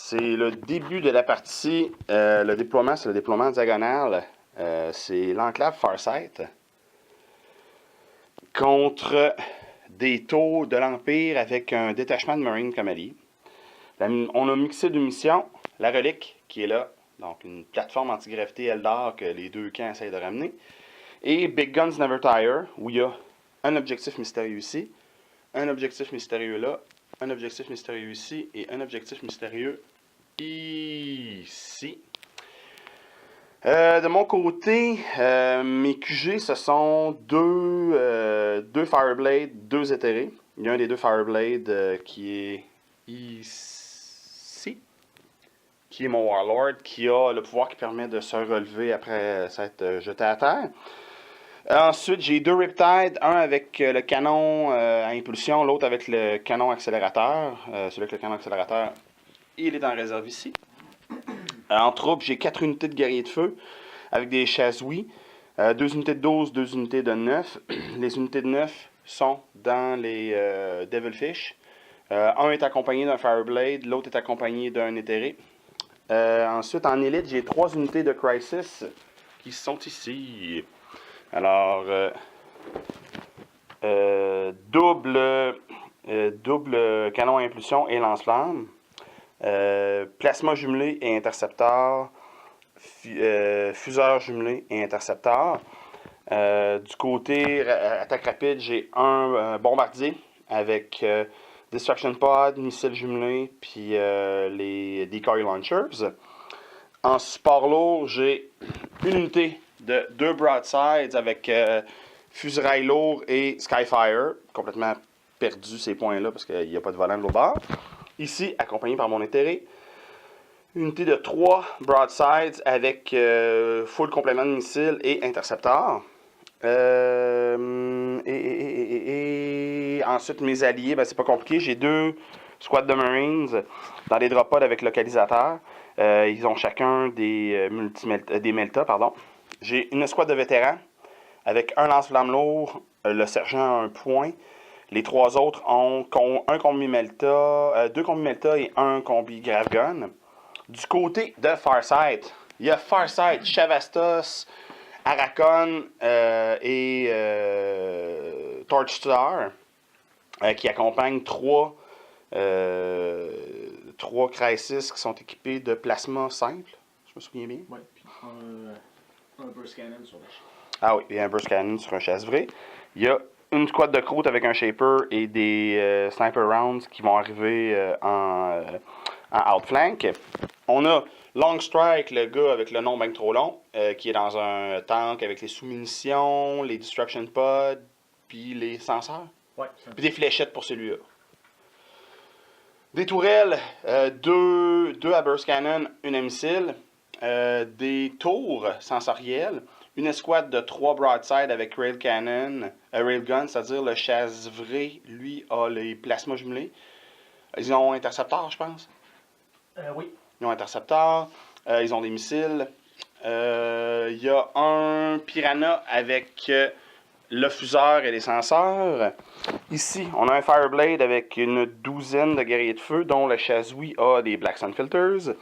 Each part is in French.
C'est le début de la partie. Le déploiement, c'est le déploiement diagonal. C'est l'enclave Farsight contre des taux de l'Empire avec un détachement de Marine comme allié. On a mixé deux missions. La relique qui est là, donc une plateforme antigravité Eldar que les deux camps essayent de ramener. Et Big Guns Never Tire, où il y a un objectif mystérieux ici, un objectif mystérieux là, un objectif mystérieux ici et un objectif mystérieux ici. De mon côté, mes QG, ce sont deux Fireblade, deux éthérés. Il y a un des deux Fireblade qui est ici, qui est mon Warlord, qui a le pouvoir qui permet de se relever après s'être jeté à terre. Ensuite, j'ai deux Riptide, un avec le canon à impulsion, l'autre avec le canon accélérateur. Celui avec le canon accélérateur, il est en réserve ici. En troupe, j'ai 4 unités de guerriers de feu avec des Chazouis, 2 unités de 12, 2 unités de 9. Les unités de 9 sont dans les Devilfish. Un est accompagné d'un Fireblade, l'autre est accompagné d'un éthéré. Ensuite, en élite, j'ai 3 unités de Crisis qui sont ici. Alors, double canon à impulsion et lance-flamme. Plasma jumelé et intercepteur. Fuseur jumelé et intercepteur. Du côté attaque rapide, j'ai un bombardier avec Destruction Pod, missile jumelé, puis les Decoy Launchers. En support lourd, j'ai une unité de 2 Broadsides avec Fuserail lourd et Skyfire. Complètement perdu ces points-là parce qu'il n'y a pas de volant de l'autre bord. Ici, accompagné par mon éthéré. Unité de 3 Broadsides avec full complément de missile et intercepteur. Et ensuite, mes alliés, ben, c'est pas compliqué. J'ai 2 squads de Marines dans des drop pods avec localisateur. Ils ont chacun des Melta, pardon. J'ai une squad de vétérans avec un lance-flamme lourd, le sergent a un point. Les 3 autres ont un combi Melta, 2 combi Melta et un combi Gravegun. Du côté de Farsight, il y a Farsight, Chavastos, Arachon et Torchstar qui accompagnent 3 Crisis qui sont équipés de plasma simple. Je me souviens bien. Oui, puis un burst cannon sur la chasse. Ah oui, il y a un burst cannon sur un chasse vrai. Il y a une squad de croûte avec un shaper et des sniper rounds qui vont arriver en outflank. On a Longstrike, le gars avec le nom bien trop long, qui est dans un tank avec les sous-munitions, les destruction pods, puis les senseurs. Ouais, puis des fléchettes pour celui-là. Des tourelles, 2 à burst cannon, une à missile. Des tours sensorielles. Une escouade de 3 broadside avec railgun, c'est-à-dire le chasse-vrai, lui, a les plasmas jumelés. Ils ont intercepteur, je pense. Oui. Ils ont intercepteur. Ils ont des missiles. Il y a un piranha avec le fuseur et les senseurs. Ici, on a un Fireblade avec une douzaine de guerriers de feu, dont le Chazoui a des Black Sun Filters.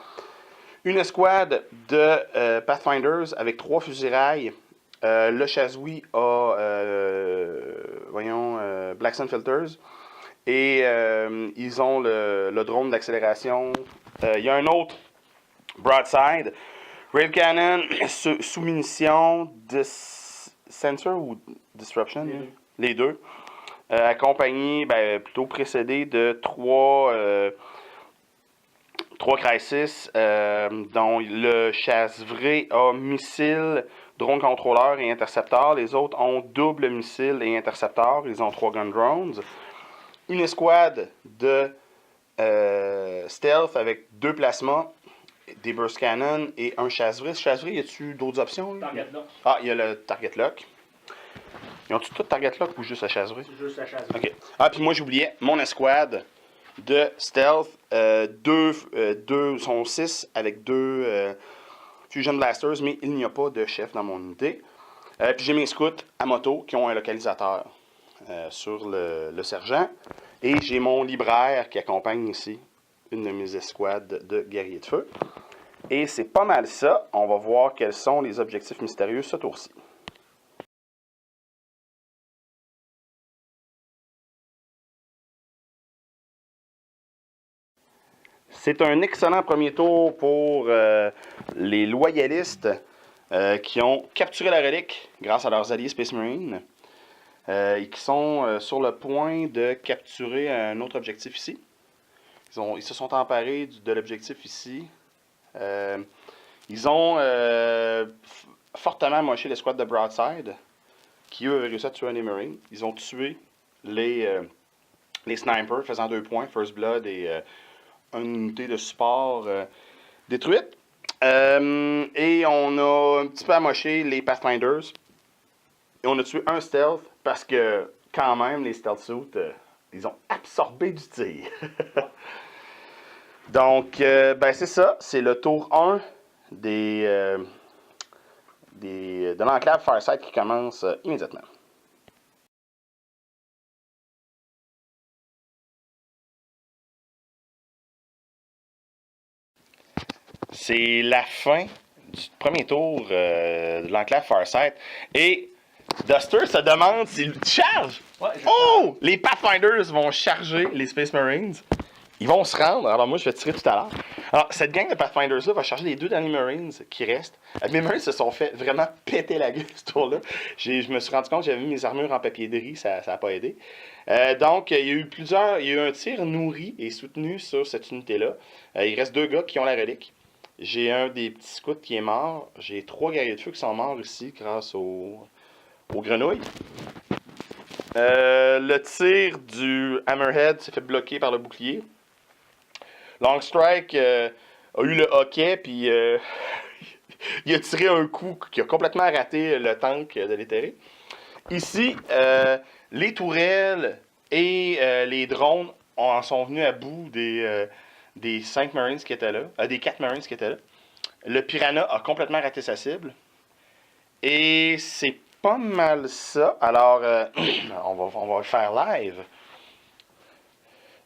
Une escouade de Pathfinders avec 3 fusils-rails. Le Chazoui a Black Sun Filters. Et ils ont le drone d'accélération. Il y a un autre Broadside. Rail Cannon, sous munitions, Sensor ou Disruption? Les deux. Accompagné, plutôt précédé de 3 Crisis, dont le chasse-vrai a missile, drone contrôleur et intercepteur. Les autres ont double missile et intercepteur. Ils ont 3 gun drones. Une escouade de stealth avec 2 plasmas, des burst cannon et un chasse-vrai. Ce chasse-vrai, y a-tu d'autres options? Target lock. Ah, il y a le target lock. Ils ont-tu tout target lock ou juste le chasse-vrai? C'est juste la chasse. OK. Ah, puis moi, j'oubliais, mon escouade de stealth, 2 sont 6 avec 2 Fusion Blasters, mais il n'y a pas de chef dans mon unité. Puis j'ai mes scouts à moto qui ont un localisateur sur le sergent. Et j'ai mon libraire qui accompagne ici une de mes escouades de guerriers de feu. Et c'est pas mal ça. On va voir quels sont les objectifs mystérieux ce tour-ci. C'est un excellent premier tour pour les loyalistes qui ont capturé la relique grâce à leurs alliés Space Marine et qui sont sur le point de capturer un autre objectif ici. Ils se sont emparés de l'objectif ici. Ils ont fortement moché l'escouade de Broadside qui, eux, avaient réussi à tuer un des Marines. Ils ont tué les snipers faisant 2 points, First Blood et une unité de support détruite. Et on a un petit peu amoché les Pathfinders. Et on a tué un stealth parce que, quand même, les stealth suits, ils ont absorbé du tir. Donc, ben c'est ça. C'est le tour 1 de l'enclave Farsight qui commence immédiatement. C'est la fin du premier tour de l'enclave Farsight. Et Duster se demande s'il charge. Ouais, Oh! Les Pathfinders vont charger les Space Marines. Ils vont se rendre. Alors moi, je vais tirer tout à l'heure. Alors, cette gang de Pathfinders-là va charger les 2 derniers Marines qui restent. Mes Marines se sont fait vraiment péter la gueule ce tour-là. Je me suis rendu compte que j'avais mis mes armures en papier de riz. Ça n'a pas aidé. Donc, il y a eu un tir nourri et soutenu sur cette unité-là. Il reste 2 gars qui ont la relique. J'ai un des petits scouts qui est mort. J'ai 3 guerriers de feu qui sont morts ici grâce aux grenouilles. Le tir du Hammerhead s'est fait bloquer par le bouclier. Longstrike a eu le hockey, puis il a tiré un coup qui a complètement raté le tank de l'éthéré. Ici, les tourelles et les drones en sont venus à bout des 5 Marines qui étaient là, des 4 Marines qui étaient là. Le Piranha a complètement raté sa cible. Et c'est pas mal ça. Alors, on va le faire live.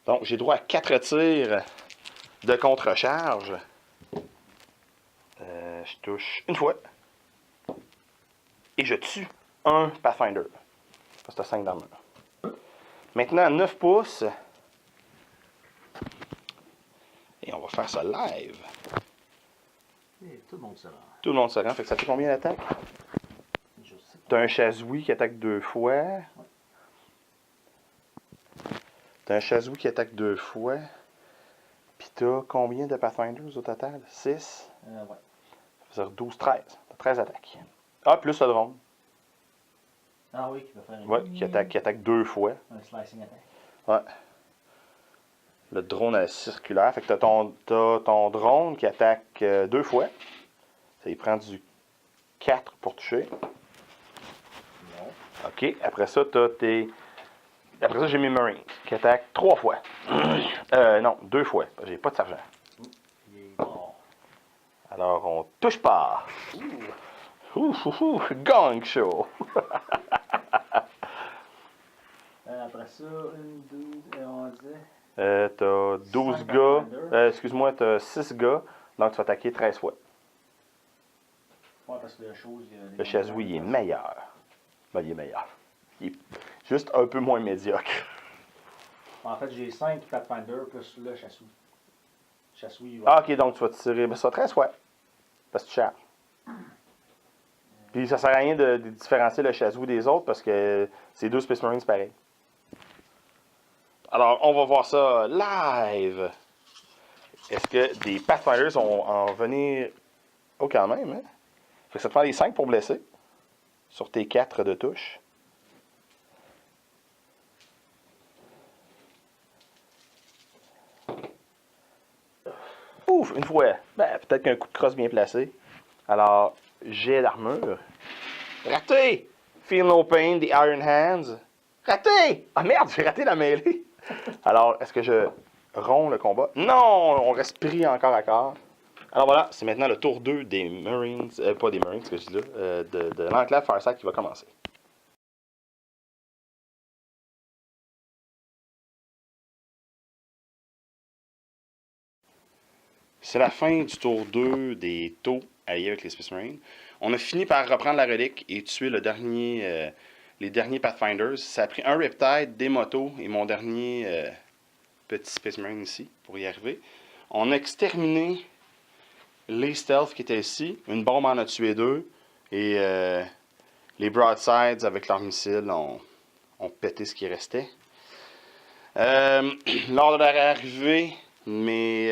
Donc, j'ai droit à 4 tirs de contre-charge. Je touche une fois. Et je tue un Pathfinder. Parce que c'est 5 d'armure. Maintenant, 9 pouces. Et on va faire ça live. Et tout le monde se rend. Tout le monde se rend. Fait que ça fait combien d'attaques? Je sais pas. T'as un Chazouille qui attaque 2 fois. T'as un Chazouille qui attaque 2 fois. Puis t'as combien de Pathfinders au total? 6? Ouais. Ça veut dire 12, 13. T'as 13 attaques. Ah, plus le drone. Ah oui, qui va faire une... Ouais, qui attaque 2 fois. Un slicing attack. Ouais. Le drone circulaire. Fait que t'as ton drone qui attaque 2 fois. Ça il prend du 4 pour toucher. Non. OK. Après ça, après ça, j'ai mes Marines qui attaquent 3 fois. Non, 2 fois. J'ai pas de sergent. Il est mort. Alors, on touche pas. Gong show. Après ça, 1, 2, on disait... T'as 12 5 gars. Pathfinder. Excuse-moi, t'as 6 gars. Donc, tu vas attaquer 13 fois. Ouais, parce que la chose... Le Chazouille, il est meilleur. Ben, il est meilleur. Il est juste un peu moins médiocre. En fait, j'ai 5 Pathfinder plus le Chassouille. Chassouille, ouais. Ah, ok, donc tu vas tirer ben, ça 13 fois. Parce que tu charges. Puis ça sert à rien de différencier le Chazouille des autres parce que c'est 2 Space Marines pareils. Alors, on va voir ça live. Est-ce que des Pathfinders vont en venir... Oh, quand même, hein? Fait que ça te prend les 5 pour blesser. Sur tes 4 de touche. Ouf, une fois. Ben, peut-être qu'un coup de crosse bien placé. Alors, jet d'armure. Raté! Feel no pain, the iron hands. Raté! Ah merde, j'ai raté la mêlée. Alors, est-ce que je romps le combat? Non! On reste pris encore à corps. Alors voilà, c'est maintenant le tour 2 des Marines, pas des Marines, ce que je dis là, de l'enclave Farsight qui va commencer. c'est la fin du tour 2 des taux alliés avec les Space Marines. On a fini par reprendre la relique et tuer les derniers Pathfinders. Ça a pris un Riptide, des motos et mon dernier petit Space Marine ici pour y arriver. On a exterminé les stealths qui étaient ici. Une bombe en a tué 2. Et les broadsides avec leurs missiles ont pété ce qui restait. Lors de leur arrivée, mes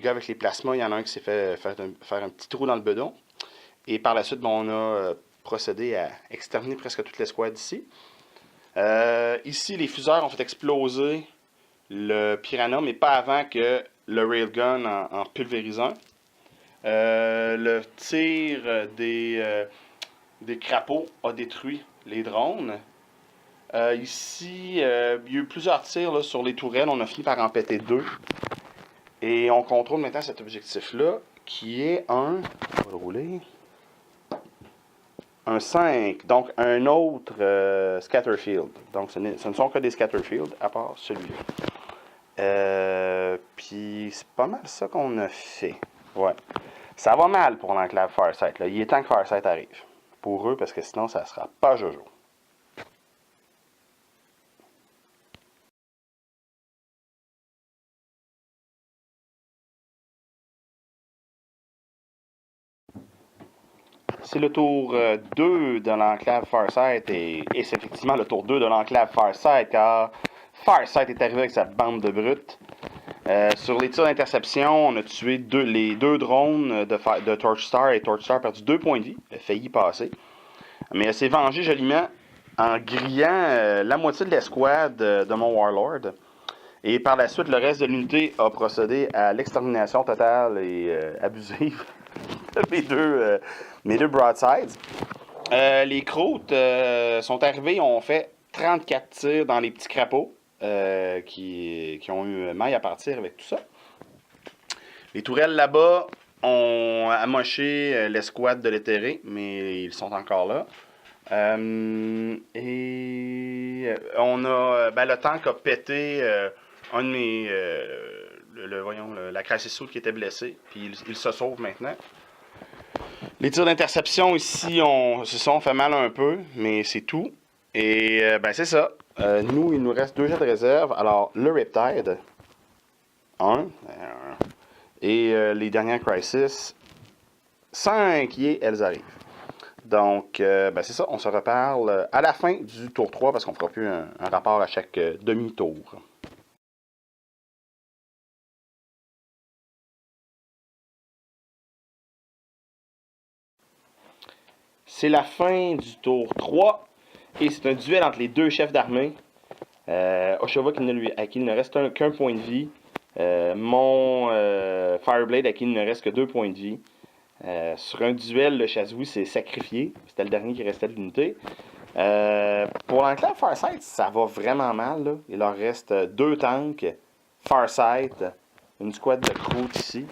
gars avec les plasmas, il y en a un qui s'est fait faire un petit trou dans le bedon. Et par la suite, on a procédé à exterminer presque toute l'escouade ici. Ici, les fuseurs ont fait exploser le Piranha, mais pas avant que le Railgun en pulvérise un. Le tir des crapauds a détruit les drones. Ici, il y a eu plusieurs tirs là, sur les tourelles. On a fini par en péter 2. Et on contrôle maintenant cet objectif-là, qui est un... On va le rouler. Un 5. Donc, un autre Scatterfield. Donc, ce ne sont que des Scatterfield, à part celui-là. Puis, c'est pas mal ça qu'on a fait. Ouais. Ça va mal pour l'enclave Farsight. Là. Il est temps que Farsight arrive. Pour eux, parce que sinon, ça sera pas Jojo. C'est le tour 2 de l'enclave Farsight et c'est effectivement le tour 2 de l'enclave Farsight car Farsight est arrivé avec sa bande de brutes. Sur les tirs d'interception, on a tué les 2 drones de Torchstar et Torchstar a perdu 2 points de vie. Il a failli passer. Mais elle s'est vengée joliment en grillant la moitié de l'escouade de mon Warlord. Et par la suite, le reste de l'unité a procédé à l'extermination totale et abusive de mes deux broadsides. Les croûtes sont arrivés, ont fait 34 tirs dans les petits crapauds qui ont eu maille à partir avec tout ça. Les tourelles là-bas ont amoché l'escouade de l'éthéré, mais ils sont encore là. Et on a le tank a pété un de mes la Crisis Suit qui était blessé, puis il se sauve maintenant. Les tirs d'interception ici se sont fait mal un peu, mais c'est tout. Et c'est ça. Nous, il nous reste 2 jets de réserve. Alors, le Riptide, 1. Et les dernières Crisis, 5, et elles arrivent. Donc, c'est ça. On se reparle à la fin du tour 3 parce qu'on ne fera plus un rapport à chaque demi-tour. C'est la fin du tour 3 et c'est un duel entre les 2 chefs d'armée. Oshova à qui il ne reste qu'un point de vie. Mon Fireblade à qui il ne reste que 2 points de vie. Sur un duel, le Chazou s'est sacrifié. C'était le dernier qui restait de l'unité. Pour l'enclave Farsight, ça va vraiment mal. Là. Il leur reste 2 tanks, Farsight, une squad de croûtes ici,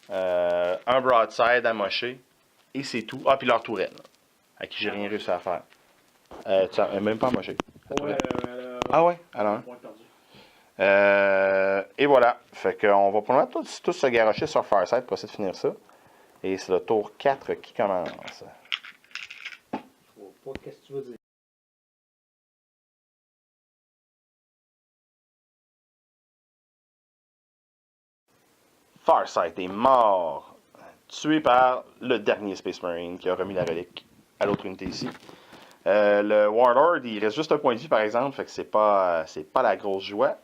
un broadside amoché, et c'est tout. Ah, puis leur tourelle, à qui j'ai rien réussi à faire. Même pas amoché. Ah ouais, alors. Et voilà. Fait qu'on va probablement tous se garrocher sur Farsight pour essayer de finir ça. Et c'est le tour 4 qui commence. Qu'est-ce que tu veux dire? Farsight est mort, tué par le dernier Space Marine qui a remis la relique à l'autre unité ici. Le Warlord, il reste juste un point de vie par exemple, fait que c'est pas la grosse joie.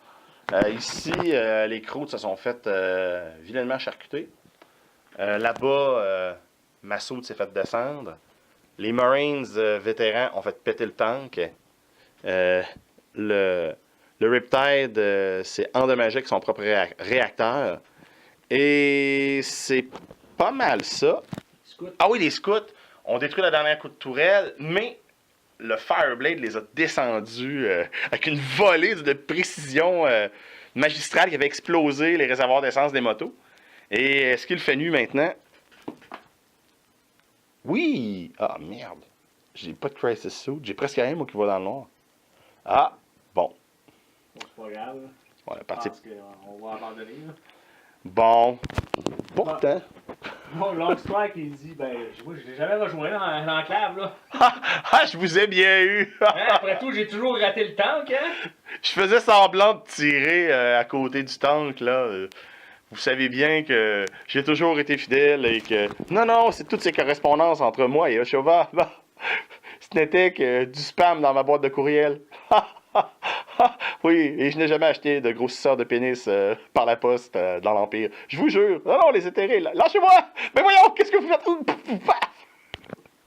Ici, les croûtes se sont fait vilainement charcuter. Là-bas, Massoud s'est fait descendre. Les Marines vétérans ont fait péter le tank. Le Riptide s'est endommagé avec son propre réacteur. Et c'est pas mal ça. Ah oui, les scouts ont détruit la dernière coup de tourelle, mais le Fireblade les a descendus avec une volée de précision magistrale qui avait explosé les réservoirs d'essence des motos. Et est-ce qu'il fait nuit maintenant? Oui! Ah, merde. J'ai pas de Crisis Suit. J'ai presque rien, moi, qui va dans le noir. Ah, bon. C'est pas grave. On est parti. Je pense qu'on va abandonner. Là. Bon. Pourtant. Bon, Longstrike, il dit, ben, moi, je l'ai jamais rejoint dans l'enclave, là. Je vous ai bien eu. Hein, après tout, j'ai toujours raté le tank, hein. Je faisais semblant de tirer à côté du tank, là. Vous savez bien que j'ai toujours été fidèle et que... Non, c'est toutes ces correspondances entre moi et Oshova. Ce n'était que du spam dans ma boîte de courriel. Oui, et je n'ai jamais acheté de grossisseurs de pénis par la poste dans l'Empire. Je vous jure. Non, les éthérés, lâchez-moi! Mais voyons, qu'est-ce que vous faites?